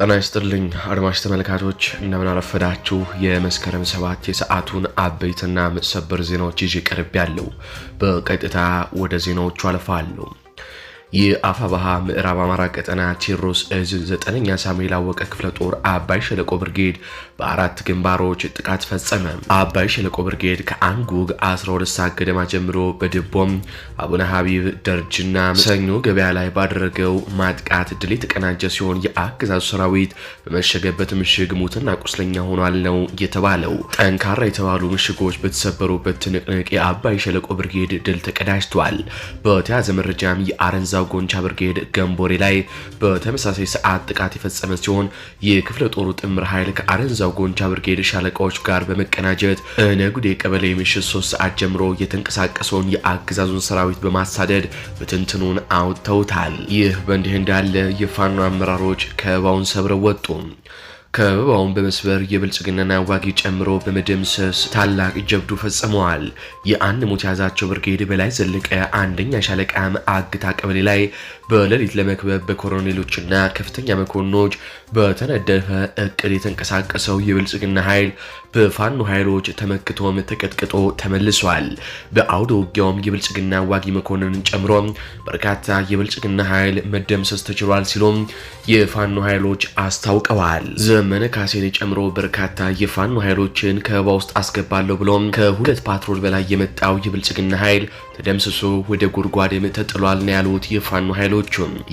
ጤና ይስጥልኝ አድማጭ ተመልካቾች እንደምን አረፈዳችሁ። የመስከረም 7 የሰዓቱን አበይትና ሰበር ዜናዎች ይዤ ቀርቤያለሁ። በቀጥታ ወደ ዜናዎቹ አልፋለሁ። የአፋባሃ ምዕራብ አማራ ቀጠና ቴዎድሮስ እዝ 9ኛ ሳሙኤል አወቀ ክፍለ ጦር አባይ ሸለቆ ብርጌድ በአራት ግንባሮች ጥቃት ፈጸመ። አባይ ሸለቆ ብርጌድ ከአንጉግ 12 ሰዓት ገደማ ጀምሮ በድቦም አቡነ ሀቢብ ደርጅና ሰኞ ገበያ ላይ ባደረገው ማጥቃት ድል የተቀናጀ ሲሆን የአገዛዙ ሰራዊት በመሸገበት ምሽግ ሙትና ቁስለኛ ሆኗል ነው የተባለው። ጠንካራ የተባሉ ምሽጎች በተሰበሩበት ትንቅንቅ የአባይ ሸለቆ ብርጌድ ድል ተቀዳጅቷል። በተያዘ መረጃም የአረንዛ ጎንቻ ብርጌድ ገንቦሬ ላይ በተመሳሳይ ሰዓት ጥቃት የፈጸመ ሲሆን የክፍለ ጦሩ ጥምር ኃይል ከአረንዛው ጎንቻ ብርጌድ ሻለቃዎች ጋር በመቀናጀት ነጉዴ ቀበሌ ምሽት 3 ሰዓት ጀምሮ የተንቀሳቀሰውን የአገዛዙን ሰራዊት በማሳደድ በትንትኑን አውጥተውታል። ይህ በእንዲህ እንዳለ የፋኖ አመራሮች ከበባውን ሰብረው ወጡ። ከበባውን በመስበር የብልጽግናና ዋጊ ጨምሮ በመደምሰስ ታላቅ ጀብዱ ፈጽመዋል። የአንድ ሞት ያዛቸው ብርጌድ በላይ ዘለቀ አንደኛ ሻለቃም አግታ ቀበሌ ላይ በሌሊት ለመክበብ በኮሎኔሎችና ከፍተኛ መኮንኖች በተነደፈ እቅድ የተንቀሳቀሰው የብልጽግና ኃይል በፋኖ ኃይሎች ተመክቶም ተቀጥቅጦ ተመልሷል። በአውደ ውጊያውም የብልጽግና ዋጊ መኮንንን ጨምሮ በርካታ የብልጽግና ኃይል መደምሰስ ተችሏል ሲሉም የፋኖ ኃይሎች አስታውቀዋል። ዘመነ ካሴን ጨምሮ በርካታ የፋኖ ኃይሎችን ከበባ ውስጥ አስገባለሁ ብሎም ከሁለት ፓትሮል በላይ የመጣው የብልጽግና ኃይል ተደምስሶ ወደ ጉድጓድም ተጥሏል ነው ያሉት የፋኖ ኃይሎች።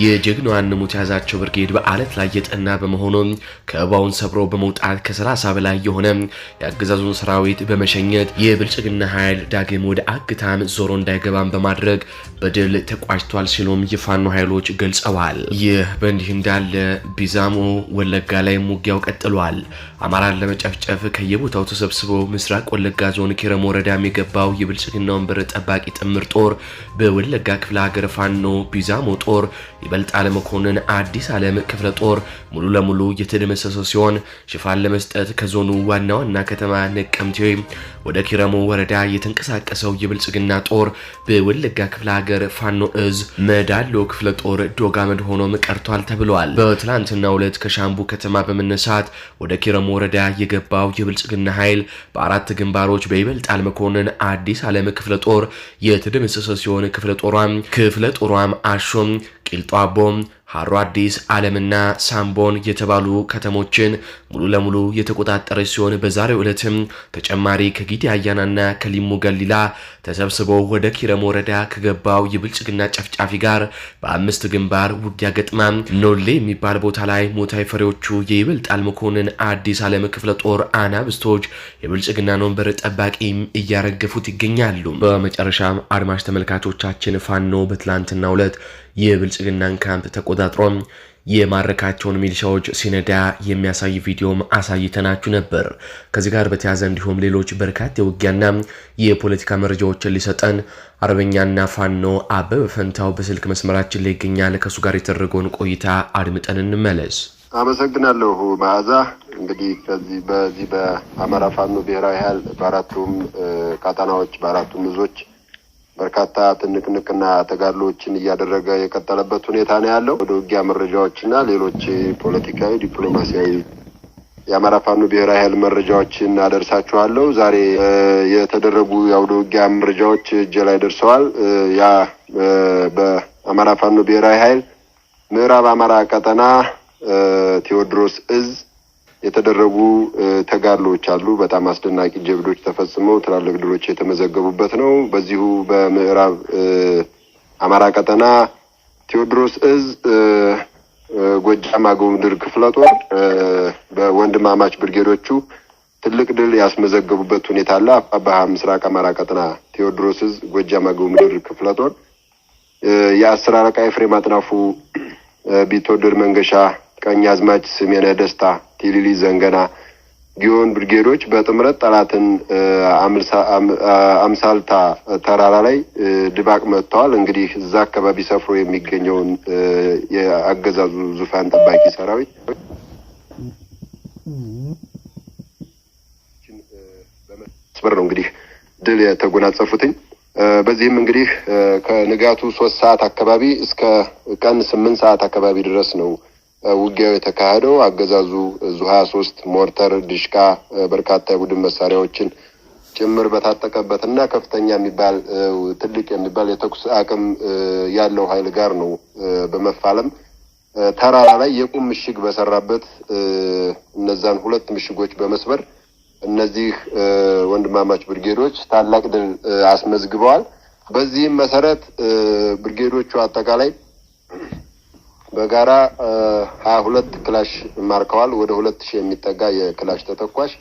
የጀግናው አንሙት ያዛቸው ብርጌድ በአለት ላይ የጠና በመሆኑ ከበባውን ሰብሮ በመውጣት ከ30 በላይ የሆነ የአገዛዙን ሰራዊት በመሸኘት የብልጽግና ኃይል ዳግም ወደ አግታም ዞሮ እንዳይገባም በማድረግ በድል ተቋጭቷል ሲሉም የፋኖ ኃይሎች ገልጸዋል። ይህ በእንዲህ እንዳለ ቢዛሞ ወለጋ ላይ ሙጊያው ቀጥሏል። አማራን ለመጨፍጨፍ ከየቦታው ተሰብስቦ ምስራቅ ወለጋ ዞን ኪረም ወረዳም የገባው የብልጽግናውን በር ጠባቂ ጥምር ጦር በወለጋ ክፍለ ሀገር ፋኖ ቢዛሞ ጦር ይበልጣል መኮንን አዲስ ዓለም ክፍለ ጦር ሙሉ ለሙሉ የተደመሰሰ ሲሆን ሽፋን ለመስጠት ከዞኑ ዋና ከተማ ነቀምቴ ወደ ኪረሙ ወረዳ የተንቀሳቀሰው የብልጽግና ጦር በወለጋ ክፍለ ሀገር ፋኖ እዝ መዳሎ ክፍለ ጦር ዶጋመድ ሆኖም ቀርቷል ተብሏል። በትላንትናው ዕለት ከሻምቡ ከተማ በመነሳት ወደ ኪረሙ ወረዳ የገባው የብልጽግና ኃይል በአራት ግንባሮች በይበልጣል መኮንን አዲስ ዓለም ክፍለ ጦር የተደመሰሰ ሲሆን ክፍለ ጦሯም አሾም ቂልጦ አቦም ሀሮ አዲስ ዓለምና ሳምቦን የተባሉ ከተሞችን ሙሉ ለሙሉ የተቆጣጠረች ሲሆን በዛሬው ዕለትም ተጨማሪ ከጊዲ አያናና ከሊሙ ገሊላ ተሰብስበው ወደ ኪረም ወረዳ ከገባው የብልጽግና ጨፍጫፊ ጋር በአምስት ግንባር ውጊያ ገጥማ ኖሌ የሚባል ቦታ ላይ ሞታይ ፈሪዎቹ የይበልጣል መኮንን አዲስ ዓለም ክፍለ ጦር አናብስቶች የብልጽግና ወንበር ጠባቂም እያረገፉት ይገኛሉ። በመጨረሻም አድማጭ ተመልካቾቻችን ፋኖ በትላንትናው ዕለት የብልጽግናን ካምፕ ተቆጣጥሮ የማረካቸውን ሚሊሻዎች ሲነዳ የሚያሳይ ቪዲዮም አሳይተናችሁ ነበር። ከዚህ ጋር በተያያዘ እንዲሁም ሌሎች በርካታ የውጊያና የፖለቲካ መረጃዎችን ሊሰጠን አርበኛና ፋኖ አበበ ፈንታው በስልክ መስመራችን ላይ ይገኛል። ከሱ ጋር የተደረገውን ቆይታ አድምጠን እንመለስ። አመሰግናለሁ መዓዛ። እንግዲህ በዚህ በአማራ ፋኖ ብሔራዊ ኃይል በአራቱም ቀጠናዎች በአራቱም እዞች በርካታ ትንቅንቅና ተጋድሎችን እያደረገ የቀጠለበት ሁኔታ ነው ያለው። ወደ ውጊያ መረጃዎችና ሌሎች ፖለቲካዊ፣ ዲፕሎማሲያዊ የአማራ ፋኖ ብሔራዊ ኃይል መረጃዎችን አደርሳችኋለሁ። ዛሬ የተደረጉ የአውደ ውጊያ መረጃዎች እጄ ላይ ደርሰዋል። ያ በአማራ ፋኖ ብሔራዊ ኃይል ምዕራብ አማራ ቀጠና ቴዎድሮስ እዝ የተደረጉ ተጋድሎች አሉ። በጣም አስደናቂ ጀብዶች ተፈጽመው ትላልቅ ድሎች የተመዘገቡበት ነው። በዚሁ በምዕራብ አማራ ቀጠና ቴዎድሮስ እዝ ጎጃም አገው ምድር ክፍለ ጦር በወንድማማች ብርጌዶቹ ትልቅ ድል ያስመዘገቡበት ሁኔታ አለ። አፋባሃ ምስራቅ አማራ ቀጠና ቴዎድሮስ እዝ ጎጃም አገው ምድር ክፍለ ጦር የአስር አለቃ ኤፍሬም አጥናፉ ቢትወደድ መንገሻ ቀኛዝማች ስሜነ ደስታ ቲሊሊ ዘንገና ጊዮን ብርጌዶች በጥምረት ጠላትን አምሳልታ ተራራ ላይ ድባቅ መጥተዋል። እንግዲህ እዛ አካባቢ ሰፍሮ የሚገኘውን የአገዛዙ ዙፋን ጠባቂ ሰራዊት በመስበር ነው እንግዲህ ድል የተጎናጸፉትኝ። በዚህም እንግዲህ ከንጋቱ 3 ሰዓት አካባቢ እስከ ቀን 8 ሰዓት አካባቢ ድረስ ነው ውጊያው የተካሄደው። አገዛዙ ዙ 23 ሞርተር፣ ድሽቃ፣ በርካታ የቡድን መሳሪያዎችን ጭምር በታጠቀበትና ከፍተኛ የሚባል ትልቅ የሚባል የተኩስ አቅም ያለው ኃይል ጋር ነው በመፋለም ተራራ ላይ የቁም ምሽግ በሰራበት እነዛን ሁለት ምሽጎች በመስበር እነዚህ ወንድማማች ብርጌዶች ታላቅ ድል አስመዝግበዋል። በዚህም መሰረት ብርጌዶቹ አጠቃላይ በጋራ 22 ክላሽ ማርከዋል። ወደ 2000 የሚጠጋ የክላሽ ተተኳሽ፣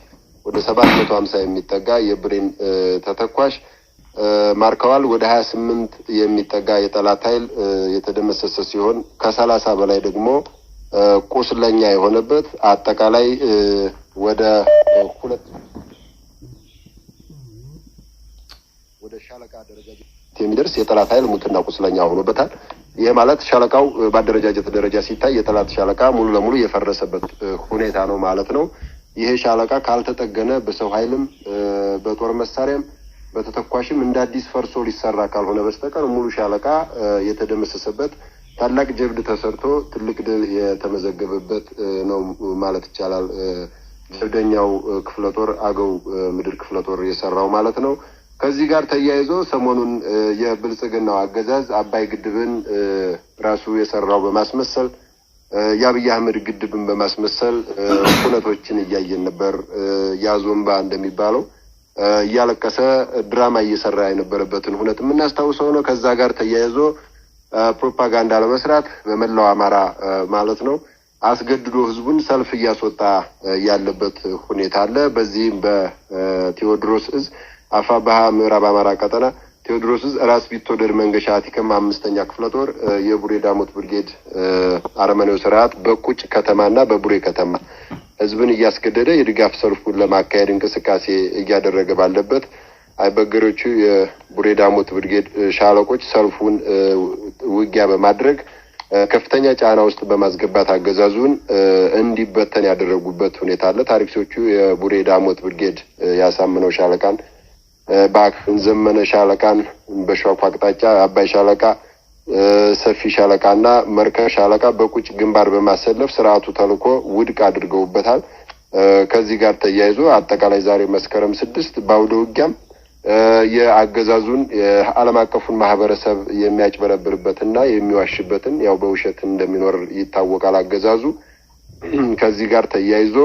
ወደ 750 የሚጠጋ የብሬን ተተኳሽ ማርከዋል። ወደ 28 የሚጠጋ የጠላት ኃይል የተደመሰሰ ሲሆን ከ30 በላይ ደግሞ ቁስለኛ የሆነበት አጠቃላይ ወደ ሻለቃ ደረጃ የሚደርስ የጠላት ኃይል ሙትና ቁስለኛ ሆኖበታል። ይሄ ማለት ሻለቃው በአደረጃጀት ደረጃ ሲታይ የጠላት ሻለቃ ሙሉ ለሙሉ የፈረሰበት ሁኔታ ነው ማለት ነው። ይሄ ሻለቃ ካልተጠገነ በሰው ኃይልም በጦር መሳሪያም በተተኳሽም እንደ አዲስ ፈርሶ ሊሰራ ካልሆነ በስተቀር ሙሉ ሻለቃ የተደመሰሰበት ታላቅ ጀብድ ተሰርቶ ትልቅ ድል የተመዘገበበት ነው ማለት ይቻላል። ጀብደኛው ክፍለ ጦር አገው ምድር ክፍለ ጦር የሰራው ማለት ነው። ከዚህ ጋር ተያይዞ ሰሞኑን የብልጽግናው አገዛዝ አባይ ግድብን ራሱ የሰራው በማስመሰል የአብይ አህመድ ግድብን በማስመሰል ሁነቶችን እያየን ነበር። ያዞምባ እንደሚባለው እያለቀሰ ድራማ እየሰራ የነበረበትን ሁነት የምናስታውሰው ነው። ከዛ ጋር ተያይዞ ፕሮፓጋንዳ ለመስራት በመላው አማራ ማለት ነው አስገድዶ ህዝቡን ሰልፍ እያስወጣ ያለበት ሁኔታ አለ። በዚህም በቴዎድሮስ እዝ አፋባሃ ምዕራብ አማራ ቀጠና ቴዎድሮስ እዝ ራስ ቢትወደድ መንገሻ አቲከም 5ኛ ክፍለ ጦር የቡሬ ዳሞት ብርጌድ አረመኔው ስርዓት በቁጭ ከተማና በቡሬ ከተማ ህዝብን እያስገደደ የድጋፍ ሰልፉን ለማካሄድ እንቅስቃሴ እያደረገ ባለበት አይበገሮቹ የቡሬ ዳሞት ብርጌድ ሻለቆች ሰልፉን ውጊያ በማድረግ ከፍተኛ ጫና ውስጥ በማስገባት አገዛዙን እንዲበተን ያደረጉበት ሁኔታ አለ። ታሪክሶቹ የቡሬ ዳሞት ብርጌድ ያሳምነው ሻለቃን ባክን ዘመነ ሻለቃን በሸዋፍ አቅጣጫ አባይ ሻለቃ ሰፊ ሻለቃና መርከብ ሻለቃ በቁጭ ግንባር በማሰለፍ ስርዓቱ ተልኮ ውድቅ አድርገውበታል። ከዚህ ጋር ተያይዞ አጠቃላይ ዛሬ መስከረም 6 ባውደ ውጊያም የአገዛዙን የዓለም አቀፉን ማህበረሰብ የሚያጭበረብርበትና የሚዋሽበትን ያው በውሸት እንደሚኖር ይታወቃል አገዛዙ። ከዚህ ጋር ተያይዞ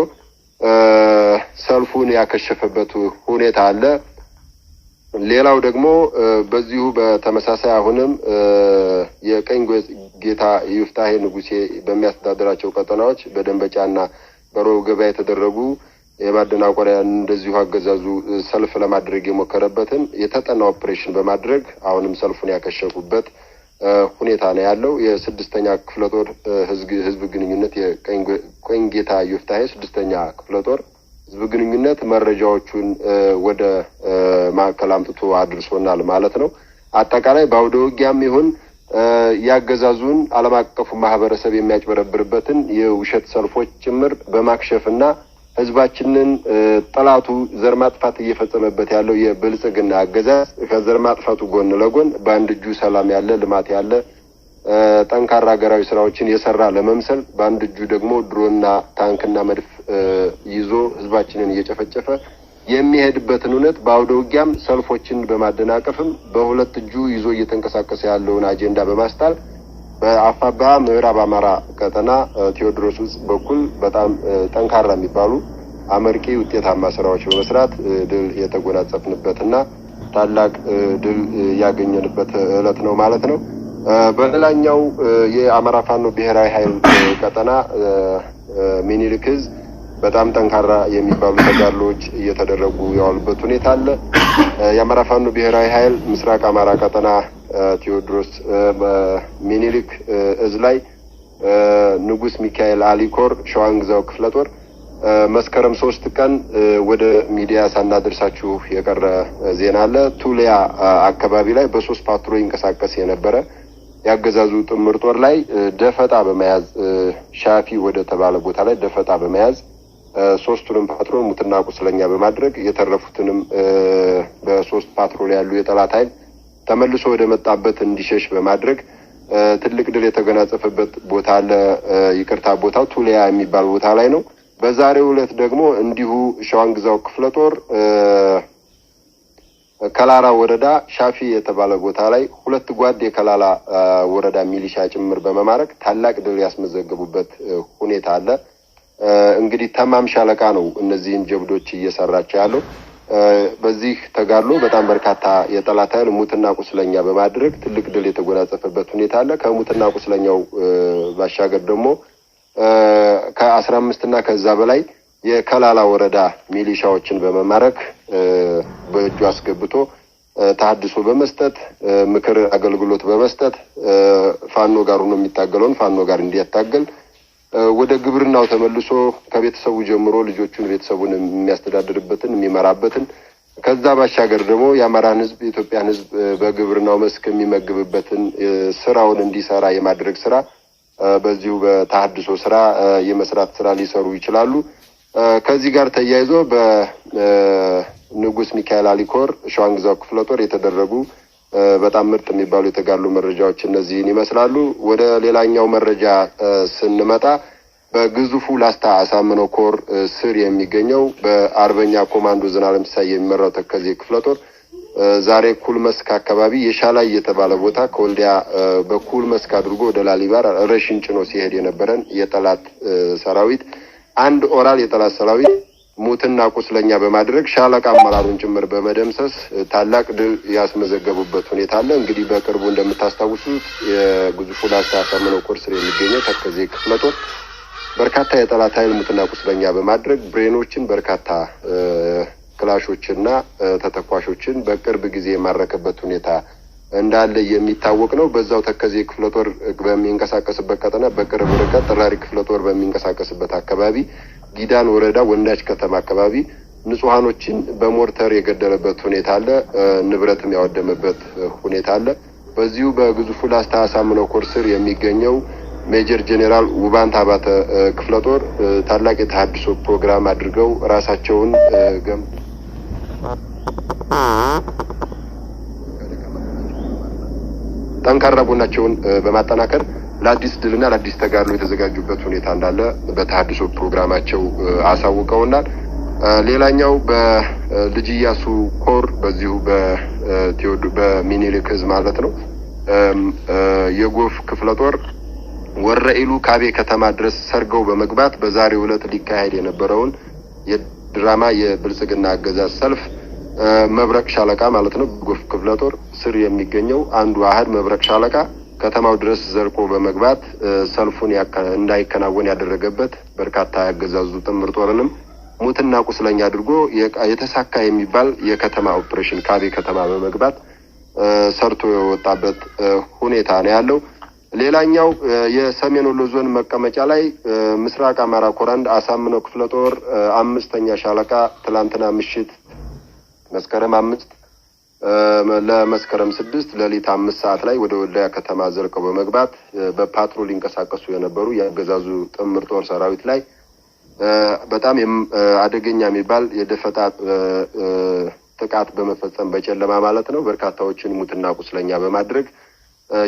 ሰልፉን ያከሸፈበት ሁኔታ አለ። ሌላው ደግሞ በዚሁ በተመሳሳይ አሁንም የቀኝ ጌታ ይፍታሄ ንጉሴ በሚያስተዳድራቸው ቀጠናዎች በደንበጫና በሮብ ገበያ የተደረጉ የማደናቆሪያ እንደዚሁ አገዛዙ ሰልፍ ለማድረግ የሞከረበትን የተጠና ኦፕሬሽን በማድረግ አሁንም ሰልፉን ያከሸፉበት ሁኔታ ነው ያለው። የ6ኛ ክፍለ ጦር ህዝብ ግንኙነት የቀኝ ጌታ ይፍታሄ 6ኛ ክፍለ ጦር ህዝብ ግንኙነት መረጃዎቹን ወደ ማዕከል አምጥቶ አድርሶናል ማለት ነው። አጠቃላይ ባውደ ውጊያም ይሁን ያገዛዙን ዓለም አቀፉ ማህበረሰብ የሚያጭበረብርበትን የውሸት ሰልፎች ጭምር በማክሸፍና ህዝባችንን ጠላቱ ዘር ማጥፋት እየፈጸመበት ያለው የብልጽግና አገዛዝ ከዘር ማጥፋቱ ጎን ለጎን በአንድ እጁ ሰላም ያለ ልማት ያለ ጠንካራ ሀገራዊ ስራዎችን የሰራ ለመምሰል በአንድ እጁ ደግሞ ድሮና ታንክና መድፍ ይዞ ህዝባችንን እየጨፈጨፈ የሚሄድበትን እውነት በአውደ ውጊያም ሰልፎችን በማደናቀፍም በሁለት እጁ ይዞ እየተንቀሳቀሰ ያለውን አጀንዳ በማስጣል በአፋባ ምዕራብ አማራ ቀጠና ቴዎድሮስ ውስጥ በኩል በጣም ጠንካራ የሚባሉ አመርቂ ውጤታማ ስራዎች በመስራት ድል የተጎናጸፍንበትና ታላቅ ድል ያገኘንበት ዕለት ነው ማለት ነው። በሌላኛው የአማራ ፋኖ ብሔራዊ ኃይል ቀጠና ሚኒልክ ዕዝ በጣም ጠንካራ የሚባሉ ተጋድሎዎች እየተደረጉ ያሉበት ሁኔታ አለ። የአማራ ፋኖ ብሔራዊ ኃይል ምስራቅ አማራ ቀጠና ቴዎድሮስ ሚኒልክ ዕዝ ላይ ንጉስ ሚካኤል አሊኮር ሸዋንግዛው ክፍለ ጦር መስከረም 3 ቀን ወደ ሚዲያ ሳናደርሳችሁ የቀረ ዜና አለ። ቱሊያ አካባቢ ላይ በ3 ፓትሮል ይንቀሳቀስ የነበረ ያገዛዙ ጥምር ጦር ላይ ደፈጣ በመያዝ ሻፊ ወደ ተባለ ቦታ ላይ ደፈጣ በመያዝ 3ቱንም ፓትሮል ሙትና ቁስለኛ በማድረግ የተረፉትንም በ3 ፓትሮል ያሉ የጠላት ኃይል ተመልሶ ወደ መጣበት እንዲሸሽ በማድረግ ትልቅ ድል የተገናጸፈበት ቦታ አለ። ይቅርታ ቦታው ቱሊያ የሚባል ቦታ ላይ ነው። በዛሬው ዕለት ደግሞ እንዲሁ ሸዋንግዛው ክፍለ ጦር ከላላ ወረዳ ሻፊ የተባለ ቦታ ላይ ሁለት ጓድ የከላላ ወረዳ ሚሊሻ ጭምር በመማረክ ታላቅ ድል ያስመዘገቡበት ሁኔታ አለ። እንግዲህ ተማም ሻለቃ ነው እነዚህን ጀብዶች እየሰራቸው ያለው። በዚህ ተጋድሎ በጣም በርካታ የጠላት ኃይል ሙትና ቁስለኛ በማድረግ ትልቅ ድል የተጎናጸፈበት ሁኔታ አለ። ከሙትና ቁስለኛው ባሻገር ደግሞ ከ15 እና ከዛ በላይ የከላላ ወረዳ ሚሊሻዎችን በመማረክ በእጁ አስገብቶ ተሐድሶ በመስጠት ምክር አገልግሎት በመስጠት ፋኖ ጋር ሆኖ የሚታገለውን ፋኖ ጋር እንዲያታገል ወደ ግብርናው ተመልሶ ከቤተሰቡ ጀምሮ ልጆቹን ቤተሰቡን የሚያስተዳድርበትን የሚመራበትን ከዛ ባሻገር ደግሞ የአማራን ሕዝብ የኢትዮጵያን ሕዝብ በግብርናው መስክ የሚመግብበትን ስራውን እንዲሰራ የማድረግ ስራ በዚሁ በተሐድሶ ስራ የመስራት ስራ ሊሰሩ ይችላሉ። ከዚህ ጋር ተያይዞ በንጉስ ሚካኤል አሊኮር ሸዋንግዛው ክፍለ ጦር የተደረጉ በጣም ምርጥ የሚባሉ የተጋድሎ መረጃዎች እነዚህን ይመስላሉ። ወደ ሌላኛው መረጃ ስንመጣ በግዙፉ ላስታ አሳምነው ኮር ስር የሚገኘው በአርበኛ ኮማንዶ ዘላለም ሲሳይ የሚመራው ተከዜ ክፍለ ጦር ዛሬ ኩልመስክ አካባቢ የሻላይ የተባለ ቦታ ከወልዲያ በኩል መስክ አድርጎ ወደ ላሊባር ረሽን ጭኖ ሲሄድ የነበረን የጠላት ሰራዊት አንድ ኦራል የጠላት ሰራዊት ሙትና ቁስለኛ በማድረግ ሻለቃ አመራሩን ጭምር በመደምሰስ ታላቅ ድል ያስመዘገቡበት ሁኔታ አለ። እንግዲህ በቅርቡ እንደምታስታውሱት የግዙፉ ላስታ አሳምነው ኮር ስር የሚገኘው ተከዜ ክፍለ ጦር በርካታ የጠላት ኃይል ሙትና ቁስለኛ በማድረግ ብሬኖችን በርካታ ክላሾችና ተተኳሾችን በቅርብ ጊዜ የማረከበት ሁኔታ እንዳለ የሚታወቅ ነው። በዛው ተከዜ ክፍለ ጦር በሚንቀሳቀስበት ቀጠና በቅርብ ርቀት ጠራሪ ክፍለ ጦር በሚንቀሳቀስበት አካባቢ ጊዳን ወረዳ ወንዳች ከተማ አካባቢ ንጹሃኖችን በሞርተር የገደለበት ሁኔታ አለ። ንብረትም ያወደመበት ሁኔታ አለ። በዚሁ በግዙፉ ላስታ አሳምነው ኮር ስር የሚገኘው ሜጀር ጄኔራል ውባንት አባተ ክፍለ ጦር ታላቅ የተሐድሶ ፕሮግራም አድርገው ራሳቸውን ጠንካራ ጎናቸውን በማጠናከር ለአዲስ ድልና ለአዲስ ተጋድሎ የተዘጋጁበት ሁኔታ እንዳለ በተሐድሶ ፕሮግራማቸው አሳውቀውናል። ሌላኛው በልጅ ኢያሱ ኮር በዚሁ በሚኒሊክ ዕዝ ማለት ነው የጎፍ ክፍለ ጦር ወረኢሉ ካቤ ከተማ ድረስ ሰርገው በመግባት በዛሬው ዕለት ሊካሄድ የነበረውን የድራማ የብልጽግና አገዛዝ ሰልፍ መብረቅ ሻለቃ ማለት ነው ጎፍ ክፍለ ጦር ስር የሚገኘው አንዱ አሃድ መብረቅ ሻለቃ ከተማው ድረስ ዘልቆ በመግባት ሰልፉን እንዳይከናወን ያደረገበት በርካታ ያገዛዙ ጥምር ጦርንም ሙትና ቁስለኛ አድርጎ የተሳካ የሚባል የከተማ ኦፕሬሽን ካቤ ከተማ በመግባት ሰርቶ የወጣበት ሁኔታ ነው ያለው። ሌላኛው የሰሜን ወሎ ዞን መቀመጫ ላይ ምስራቅ አማራ ኮር አንድ አሳምነው ክፍለ ጦር 5ኛ ሻለቃ ትላንትና ምሽት መስከረም 5 ለመስከረም 6 ሌሊት 5 ሰዓት ላይ ወደ ወልዲያ ከተማ ዘልቀው በመግባት በፓትሮል ይንቀሳቀሱ የነበሩ የአገዛዙ ጥምር ጦር ሰራዊት ላይ በጣም አደገኛ የሚባል የደፈጣ ጥቃት በመፈጸም በጨለማ ማለት ነው በርካታዎችን ሙትና ቁስለኛ በማድረግ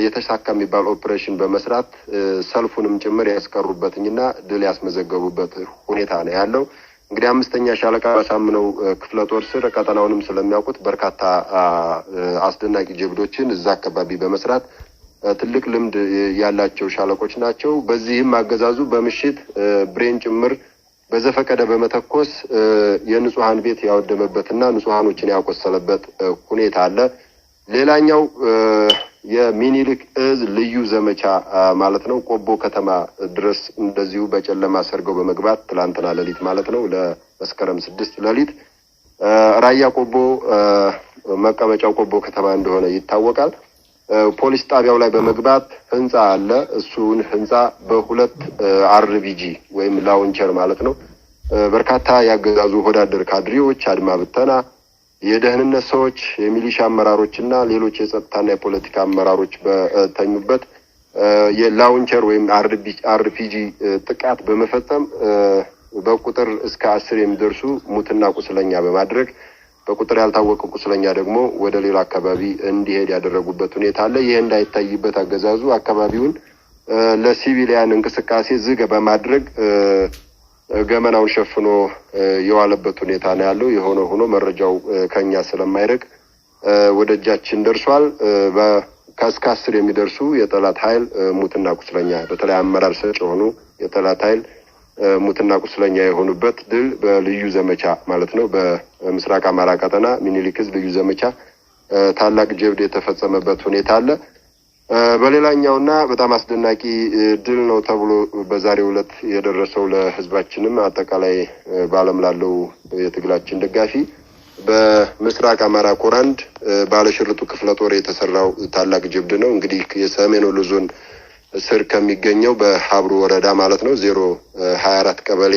የተሳካ የሚባል ኦፕሬሽን በመስራት ሰልፉንም ጭምር ያስቀሩበትና ድል ያስመዘገቡበት ሁኔታ ነው ያለው። እንግዲህ 5ኛ ሻለቃ አሳምነው ክፍለ ጦር ስር ቀጠናውንም ስለሚያውቁት በርካታ አስደናቂ ጀብዶችን እዛ አካባቢ በመስራት ትልቅ ልምድ ያላቸው ሻለቆች ናቸው። በዚህም አገዛዙ በምሽት ብሬን ጭምር በዘፈቀደ በመተኮስ የንጹሃን ቤት ያወደመበትና ንጹሃኖችን ያቆሰለበት ሁኔታ አለ። ሌላኛው የሚኒሊክ ዕዝ ልዩ ዘመቻ ማለት ነው ቆቦ ከተማ ድረስ እንደዚሁ በጨለማ ሰርገው በመግባት ትላንትና ሌሊት ማለት ነው ለመስከረም 6 ሌሊት ራያ ቆቦ መቀመጫው ቆቦ ከተማ እንደሆነ ይታወቃል። ፖሊስ ጣቢያው ላይ በመግባት ህንጻ አለ። እሱን ህንጻ በሁለት አርቢጂ ወይም ላውንቸር ማለት ነው በርካታ ያገዛዙ ወዳደር ካድሬዎች አድማ ብተና የደህንነት ሰዎች የሚሊሻ አመራሮችና ሌሎች የጸጥታና የፖለቲካ አመራሮች በተኙበት የላውንቸር ወይም አርፒጂ ጥቃት በመፈጸም በቁጥር እስከ 10 የሚደርሱ ሙትና ቁስለኛ በማድረግ በቁጥር ያልታወቀ ቁስለኛ ደግሞ ወደ ሌላ አካባቢ እንዲሄድ ያደረጉበት ሁኔታ አለ። ይሄ እንዳይታይበት አገዛዙ አካባቢውን ለሲቪሊያን እንቅስቃሴ ዝግ በማድረግ ገመናውን ሸፍኖ የዋለበት ሁኔታ ነው ያለው። የሆነ ሆኖ መረጃው ከኛ ስለማይርቅ ወደ እጃችን ደርሷል። ከእስከ 10 የሚደርሱ የጠላት ኃይል ሙትና ቁስለኛ በተለይ አመራር ሰጭ የሆኑ የጠላት ኃይል ሙትና ቁስለኛ የሆኑበት ድል በልዩ ዘመቻ ማለት ነው በምስራቅ አማራ ቀጠና ሚኒሊክ ዕዝ ልዩ ዘመቻ ታላቅ ጀብድ የተፈጸመበት ሁኔታ አለ። በሌላኛውና በጣም አስደናቂ ድል ነው ተብሎ በዛሬው ዕለት የደረሰው ለህዝባችንም አጠቃላይ በዓለም ላለው የትግላችን ደጋፊ በምስራቅ አማራ ኮር 1 ባለሽርጡ ክፍለ ጦር የተሰራው ታላቅ ጀብድ ነው። እንግዲህ የሰሜን ወሎ ዞን ስር ከሚገኘው በሀብሩ ወረዳ ማለት ነው 024 ቀበሌ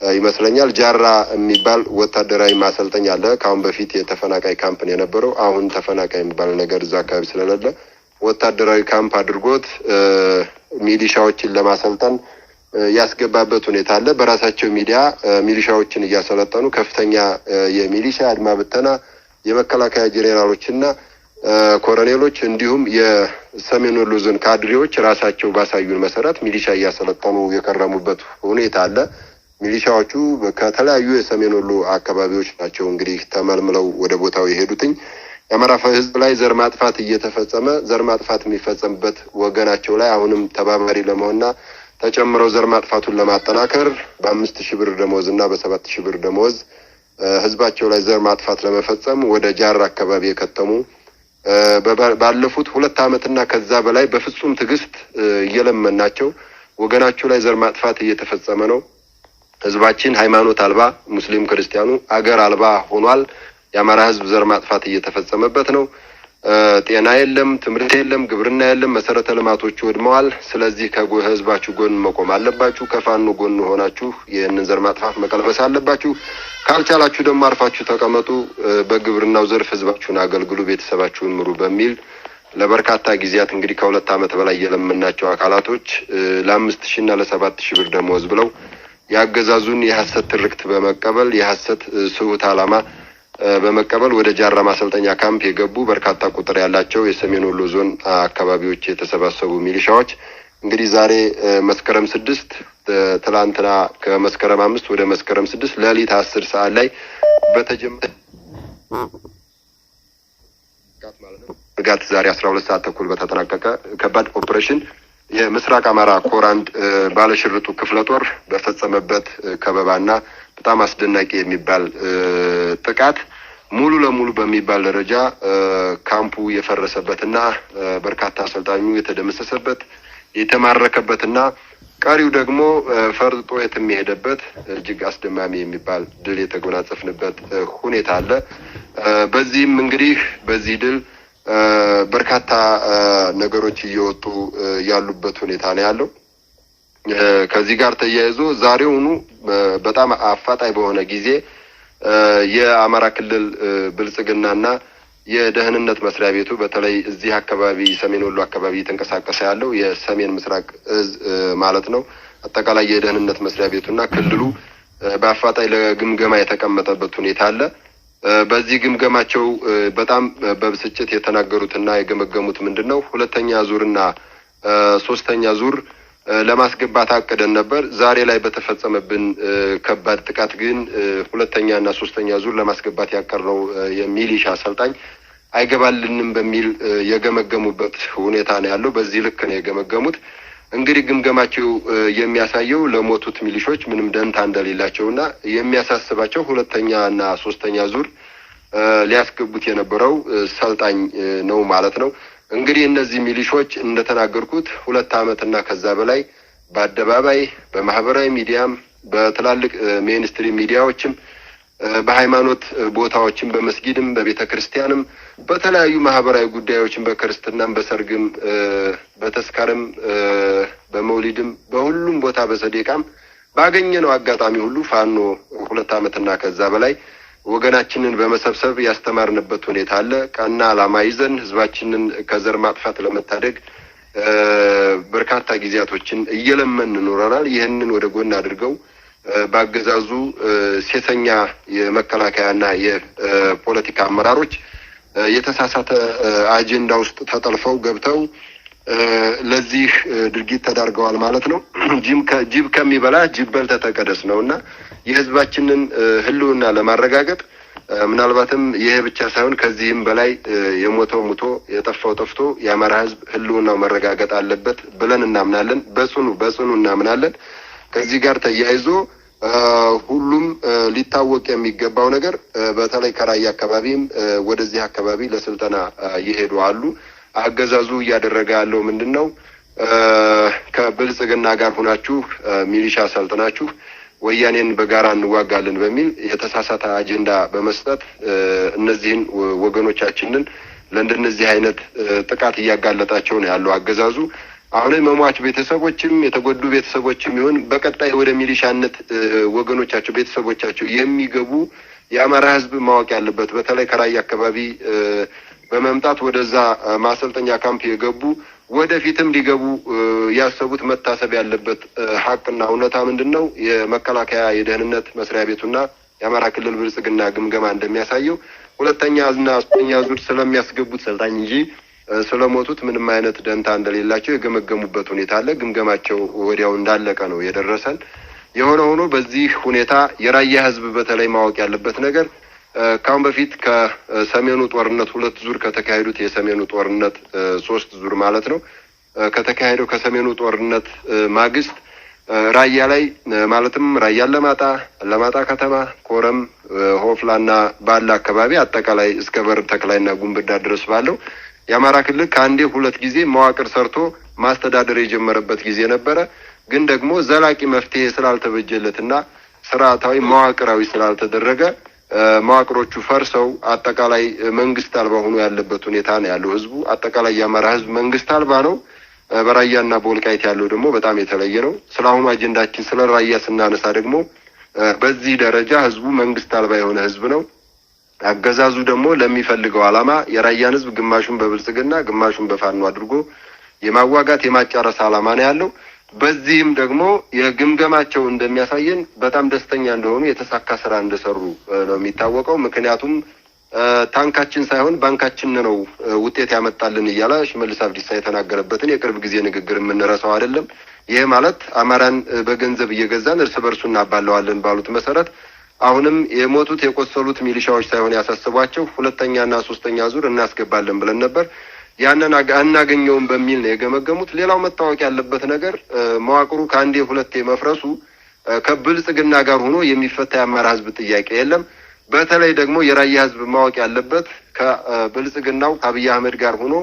ይመስለኛል ጃራ የሚባል ወታደራዊ ማሰልጠኛ አለ። ካሁን በፊት የተፈናቃይ ካምፕ ነው የነበረው። አሁን ተፈናቃይ የሚባል ነገር እዛ አካባቢ ስለሌለ ወታደራዊ ካምፕ አድርጎት ሚሊሻዎችን ለማሰልጠን ያስገባበት ሁኔታ አለ። በራሳቸው ሚዲያ ሚሊሻዎችን እያሰለጠኑ ከፍተኛ የሚሊሻ አድማ ብተና የመከላከያ ጄኔራሎችና ኮሎኔሎች እንዲሁም የሰሜን ወሎ ዞን ካድሬዎች ራሳቸው ባሳዩን መሰረት ሚሊሻ እያሰለጠኑ የከረሙበት ሁኔታ አለ። ሚሊሻዎቹ ከተለያዩ የሰሜን ወሎ አካባቢዎች ናቸው እንግዲህ ተመልምለው ወደ ቦታው የሄዱትኝ። የአማራ ህዝብ ላይ ዘር ማጥፋት እየተፈጸመ ዘር ማጥፋት የሚፈጸምበት ወገናቸው ላይ አሁንም ተባባሪ ለመሆንና ተጨምረው ዘር ማጥፋቱን ለማጠናከር በ5000 ብር ደሞዝና በ7000 ብር ደሞዝ ህዝባቸው ላይ ዘር ማጥፋት ለመፈጸም ወደ ጃራ አካባቢ የከተሙ ባለፉት 2 ዓመትና ከዛ በላይ በፍጹም ትግስት እየለመናቸው ወገናቸው ላይ ዘር ማጥፋት እየተፈጸመ ነው። ህዝባችን ሃይማኖት አልባ ሙስሊም ክርስቲያኑ አገር አልባ ሆኗል። የአማራ ህዝብ ዘር ማጥፋት እየተፈጸመበት ነው። ጤና የለም፣ ትምህርት የለም፣ ግብርና የለም፣ መሰረተ ልማቶች ወድመዋል። ስለዚህ ከህዝባችሁ ጎን መቆም አለባችሁ። ከፋኖ ጎን ሆናችሁ ይህንን ዘር ማጥፋት መቀልበስ አለባችሁ። ካልቻላችሁ ደግሞ አርፋችሁ ተቀመጡ፣ በግብርናው ዘርፍ ህዝባችሁን አገልግሉ፣ ቤተሰባችሁን ምሩ በሚል ለበርካታ ጊዜያት እንግዲህ ከ2 ዓመት በላይ የለመናቸው አካላቶች ለ5000 እና ለ7000 ብር ደሞዝ ብለው ያገዛዙን የሐሰት ትርክት በመቀበል የሐሰት ስሁት ዓላማ በመቀበል ወደ ጃራ ማሰልጠኛ ካምፕ የገቡ በርካታ ቁጥር ያላቸው የሰሜን ወሎ ዞን አካባቢዎች የተሰባሰቡ ሚሊሻዎች እንግዲህ ዛሬ መስከረም 6 ትላንትና ከመስከረም 5 ወደ መስከረም 6 ሌሊት 10 ሰዓት ላይ በተጀመረ ጋት ዛሬ 12 ሰዓት ተኩል በተጠናቀቀ ከባድ ኦፕሬሽን የምስራቅ አማራ ኮር 1 ባለሽርጡ ክፍለ ጦር በፈጸመበት ከበባና በጣም አስደናቂ የሚባል ጥቃት ሙሉ ለሙሉ በሚባል ደረጃ ካምፑ የፈረሰበትና በርካታ አሰልጣኙ የተደመሰሰበት የተማረከበትና ቀሪው ደግሞ ፈርጦ የተሚሄደበት እጅግ አስደማሚ የሚባል ድል የተጎናጸፍንበት ሁኔታ አለ። በዚህም እንግዲህ በዚህ ድል በርካታ ነገሮች እየወጡ ያሉበት ሁኔታ ነው ያለው። ከዚህ ጋር ተያይዞ ዛሬውኑ በጣም አፋጣኝ በሆነ ጊዜ የአማራ ክልል ብልጽግናና የደህንነት መስሪያ ቤቱ በተለይ እዚህ አካባቢ ሰሜን ወሎ አካባቢ እየተንቀሳቀሰ ያለው የሰሜን ምስራቅ ዕዝ ማለት ነው አጠቃላይ የደህንነት መስሪያ ቤቱና ክልሉ በአፋጣኝ ለግምገማ የተቀመጠበት ሁኔታ አለ። በዚህ ግምገማቸው በጣም በብስጭት የተናገሩትና የገመገሙት ምንድነው 2ኛ ዙርና 3ኛ ዙር ለማስገባት አቅደን ነበር። ዛሬ ላይ በተፈጸመብን ከባድ ጥቃት ግን 2ኛ እና 3ኛ ዙር ለማስገባት ያቀርነው የሚሊሻ አሰልጣኝ አይገባልንም በሚል የገመገሙበት ሁኔታ ነው ያለው። በዚህ ልክ ነው የገመገሙት። እንግዲህ ግምገማቸው የሚያሳየው ለሞቱት ሚሊሾች ምንም ደንታ እንደሌላቸውና የሚያሳስባቸው 2ኛ እና 3ኛ ዙር ሊያስገቡት የነበረው ሰልጣኝ ነው ማለት ነው። እንግዲህ እነዚህ ሚሊሾች እንደተናገርኩት 2 ዓመትና ከዛ በላይ በአደባባይ በማህበራዊ ሚዲያም በትላልቅ ሜንስትሪም ሚዲያዎችም በሃይማኖት ቦታዎችም በመስጊድም በቤተክርስቲያንም በተለያዩ ማህበራዊ ጉዳዮችም በክርስትናም በሰርግም በተስካርም በመውሊድም በሁሉም ቦታ በሰደቃም ባገኘነው አጋጣሚ ሁሉ ፋኖ 2 ዓመትና ከዛ በላይ ወገናችንን በመሰብሰብ ያስተማርንበት ሁኔታ አለ። ቀና ዓላማ ይዘን ህዝባችንን ከዘር ማጥፋት ለመታደግ በርካታ ጊዜያቶችን እየለመን ኖረናል። ይህንን ወደ ጎን አድርገው በአገዛዙ ሴተኛ የመከላከያና የፖለቲካ አመራሮች የተሳሳተ አጀንዳ ውስጥ ተጠልፈው ገብተው ለዚህ ድርጊት ተዳርገዋል ማለት ነው። ጅብ ከሚበላ ጅብ በልተህ ተቀደስ ነውና የህዝባችንን ህልውና ለማረጋገጥ ምናልባትም ይሄ ብቻ ሳይሆን ከዚህም በላይ የሞተው ሙቶ የጠፋው ጠፍቶ የአማራ ህዝብ ህልውናው መረጋገጥ አለበት ብለን እናምናለን። በጽኑ እናምናለን። ከዚህ ጋር ተያይዞ ሁሉም ሊታወቅ የሚገባው ነገር በተለይ ከራያ አካባቢም ወደዚህ አካባቢ ለስልጠና እየሄዱ አሉ። አገዛዙ እያደረገ ያለው ምንድነው? ከብልጽግና ጋር ሆናችሁ ሚሊሻ ሰልጥናችሁ ወያኔን በጋራ እንዋጋለን በሚል የተሳሳተ አጀንዳ በመስጠት እነዚህን ወገኖቻችንን ለእንደነዚህ አይነት ጥቃት እያጋለጣቸው ነው ያለው አገዛዙ። አሁን መሟች ቤተሰቦችም የተጎዱ ቤተሰቦችም ይሁን በቀጣይ ወደ ሚሊሻነት ወገኖቻቸው ቤተሰቦቻቸው የሚገቡ የአማራ ህዝብ ማወቅ ያለበት በተለይ ከራያ አካባቢ በመምጣት ወደዛ ማሰልጠኛ ካምፕ የገቡ ወደፊትም ሊገቡ ያሰቡት መታሰብ ያለበት ሀቅና እውነታ ምንድነው? የመከላከያ የደህንነት መስሪያ ቤቱና የአማራ ክልል ብልጽግና ግምገማ እንደሚያሳየው ሁለተኛና ሶስተኛ ዙር ስለሚያስገቡት ሰልጣኝ እንጂ ስለሞቱት ምንም አይነት ደንታ እንደሌላቸው የገመገሙበት ሁኔታ አለ። ግምገማቸው ወዲያው እንዳለቀ ነው የደረሰን። የሆነ ሆኖ በዚህ ሁኔታ የራያ ህዝብ በተለይ ማወቅ ያለበት ነገር ካሁን በፊት ከሰሜኑ ጦርነት 2 ዙር ከተካሄዱት የሰሜኑ ጦርነት 3 ዙር ማለት ነው ከተካሄደው ከሰሜኑ ጦርነት ማግስት ራያ ላይ ማለትም ራያ ለማጣ ከተማ፣ ኮረም፣ ሆፍላና ባላ አካባቢ አጠቃላይ እስከ በር ተክላይና ጉንብዳ ድረስ ባለው የአማራ ክልል ከአንዴ 2 ጊዜ መዋቅር ሰርቶ ማስተዳደር የጀመረበት ጊዜ ነበረ። ግን ደግሞ ዘላቂ መፍትሄ ስላልተበጀለትና ስርዓታዊ መዋቅራዊ ስላልተደረገ መዋቅሮቹ ፈርሰው አጠቃላይ መንግስት አልባ ሆኖ ያለበት ሁኔታ ነው ያለው። ህዝቡ አጠቃላይ የአማራ ህዝብ መንግስት አልባ ነው። በራያና በወልቃይት ያለው ደግሞ በጣም የተለየ ነው። ስለአሁኑ አጀንዳችን ስለ ራያ ስናነሳ ደግሞ በዚህ ደረጃ ህዝቡ መንግስት አልባ የሆነ ህዝብ ነው። አገዛዙ ደግሞ ለሚፈልገው ዓላማ የራያን ህዝብ ግማሹን በብልጽግና ግማሹን በፋኖ አድርጎ የማዋጋት የማጫረስ ዓላማ ነው ያለው። በዚህም ደግሞ የግምገማቸው እንደሚያሳየን በጣም ደስተኛ እንደሆኑ የተሳካ ስራ እንደሰሩ ነው የሚታወቀው። ምክንያቱም ታንካችን ሳይሆን ባንካችን ነው ውጤት ያመጣልን እያለ ሽመልስ አብዲሳ የተናገረበትን የቅርብ ጊዜ ንግግር የምንረሳው አይደለም። ይሄ ማለት አማራን በገንዘብ እየገዛን እርስ በርሱ እናባለዋለን ባሉት መሰረት አሁንም የሞቱት የቆሰሉት ሚሊሻዎች ሳይሆን ያሳስቧቸው ሁለተኛና ሶስተኛ ዙር እናስገባለን ብለን ነበር። ያንን አናገኘውም በሚል ነው የገመገሙት። ሌላው መታወቅ ያለበት ነገር መዋቅሩ ከአንዴ 2 መፍረሱ ከብልጽግና ጋር ሆኖ የሚፈታ የአማራ ህዝብ ጥያቄ የለም። በተለይ ደግሞ የራያ ህዝብ ማወቅ ያለበት ከብልጽግናው ከአብይ አህመድ ጋር ሆኖ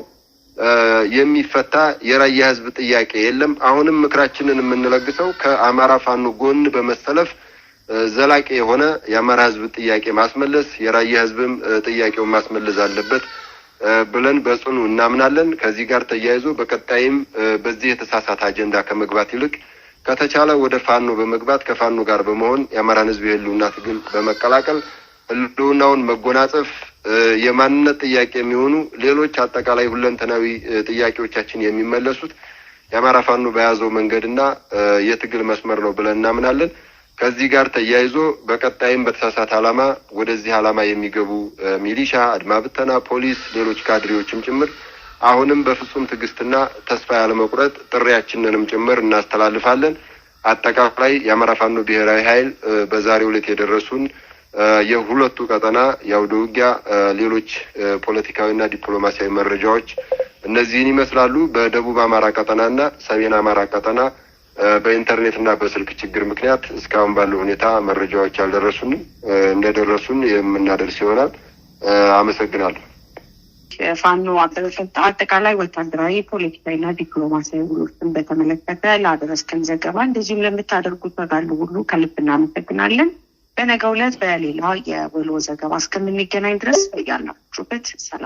የሚፈታ የራያ ህዝብ ጥያቄ የለም። አሁንም ምክራችንን የምንለግሰው ከአማራ ፋኖ ጎን በመሰለፍ ዘላቂ የሆነ የአማራ ህዝብ ጥያቄ ማስመለስ የራያ ህዝብም ጥያቄውን ማስመለስ አለበት ብለን በጽኑ እናምናለን። ከዚህ ጋር ተያይዞ በቀጣይም በዚህ የተሳሳተ አጀንዳ ከመግባት ይልቅ ከተቻለ ወደ ፋኖ በመግባት ከፋኖ ጋር በመሆን የአማራን ህዝብ የህልውና ትግል በመቀላቀል ህልውናውን መጎናጸፍ የማንነት ጥያቄ የሚሆኑ ሌሎች አጠቃላይ ሁለንተናዊ ጥያቄዎቻችን የሚመለሱት የአማራ ፋኖ በያዘው መንገድና የትግል መስመር ነው ብለን እናምናለን። ከዚህ ጋር ተያይዞ በቀጣይም በተሳሳተ ዓላማ ወደዚህ ዓላማ የሚገቡ ሚሊሻ፣ አድማ ብተና፣ ፖሊስ፣ ሌሎች ካድሬዎችም ጭምር አሁንም በፍጹም ትዕግስትና ተስፋ ያለመቁረጥ ጥሪያችንንም ጭምር እናስተላልፋለን። አጠቃላይ የአማራ ፋኖ ብሔራዊ ኃይል በዛሬው ዕለት የደረሱን የሁለቱ ቀጠና የአውደ ውጊያ ሌሎች ፖለቲካዊና ዲፕሎማሲያዊ መረጃዎች እነዚህን ይመስላሉ። በደቡብ አማራ ቀጠናና ሰሜን አማራ ቀጠና በኢንተርኔትና በስልክ ችግር ምክንያት እስካሁን ባለው ሁኔታ መረጃዎች ያልደረሱንም እንደደረሱን የምናደርስ ይሆናል። አመሰግናለሁ። ፋኖ አጠቃላይ ወታደራዊ ፖለቲካዊና ዲፕሎማሲያዊ ውሎችን በተመለከተ ላደረስከን ዘገባ እንደዚሁም ለምታደርጉት ተጋድሎ ሁሉ ከልብ እናመሰግናለን። በነገው ዕለት በሌላ የወሎ ዘገባ እስከምንገናኝ ድረስ ያላችሁበት ሰላም